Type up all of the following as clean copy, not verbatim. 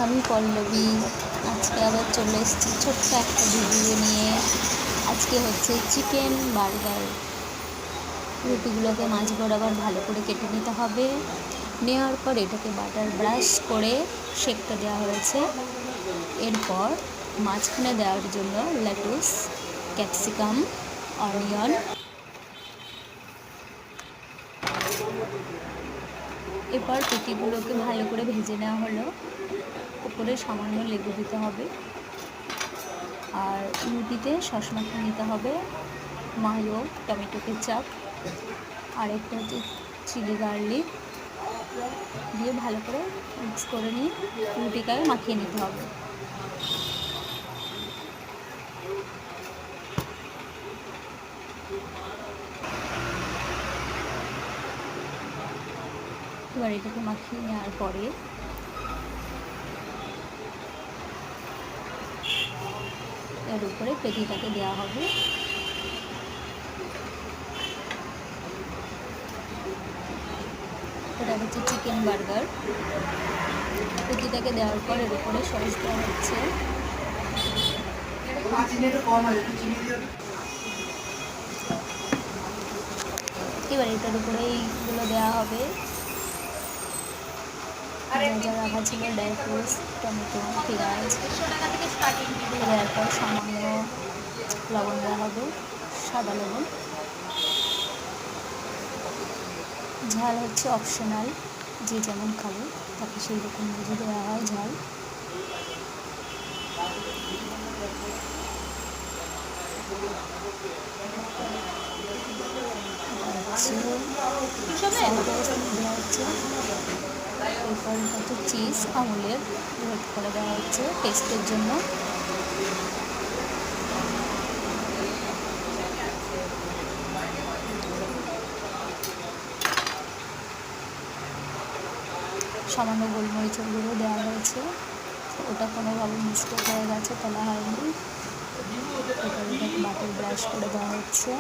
আমি পল্লবী। আজকে আবার চলে এসেছি ছোট্ট একটা ভিডিও নিয়ে। আজকে হচ্ছে চিকেন বার্গার। রুটিগুলোকে মাঝ বরাবর ভালো করে কেটে নিতে হবে। নেওয়ার পর এটাকে বাটার ব্রাশ করে সেঁকতে দেওয়া হয়েছে। এরপর মাঝখানে দেওয়ার জন্য লেটুস, ক্যাপসিকাম, অনিয়ন, এরপর রুটিগুলোকে ভালো করে ভেজে নেওয়া হলো। উপরে সামান্য লেবু দিতে হবে। আর রুটিতে সস মাখিয়ে নিতে হবে, মায়ো, টমেটো কেচাপ, আর একটা হচ্ছে চিলি গার্লিক দিয়ে ভালো করে মিক্স করে নিয়ে রুটিটাকে মাখিয়ে নিতে হবে। এবার এটাকে মাখিয়ে নেওয়ার পরে এর উপরে পেটিটাকে দেওয়া হবে। এটা হচ্ছে চিকেন বার্গার। পেটিটাকে দেওয়ার পর এর উপরে সস দেওয়া হচ্ছে। এবার এটার উপরে এইগুলো দেওয়া হবে, যা রাখা ছিল, ড্রাই ফ্রুটস, টমেটো, পেঁয়াজ। দেওয়ার পর সামান্য লবণ দেওয়া হবে, সাদা লবণ। ঝাল হচ্ছে অপশনাল, যে যেমন খাবে তাকে সেই রকম বুঝে দেওয়া হয় ঝাল। দেওয়া হচ্ছে। এরপর হচ্ছে চিজ আমুলের গ্রেট করে দেওয়া হচ্ছে টেস্টের জন্য। সামান্য গোলমরিচের গুঁড়ো দেওয়া হয়েছে, ওটা কোনোভাবে মিস্টেক হয়ে গেছে, তোলা হয়নি। এটাকে বাটার ব্রাশ করে দেওয়া হচ্ছে।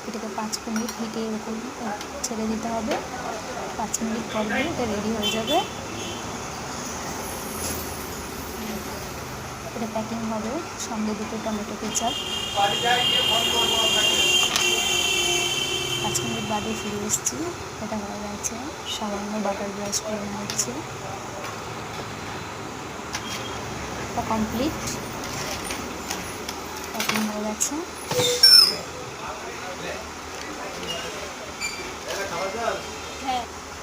এটাকে 5 মিনিট হিটে এরকম ছেড়ে দিতে হবে। 5 মিনিট পর এটা রেডি হয়ে যাবে। এটা প্যাকিং হবে, সঙ্গে দুটো টমেটো কেচাপ। 5 মিনিট বাদে ফিরে এসেছি, এটা হয়ে গেছে। সামান্য বাটার ব্রাশ করে নেওয়া হচ্ছে। এটা কমপ্লিট, প্যাকিং হয়ে গেছে।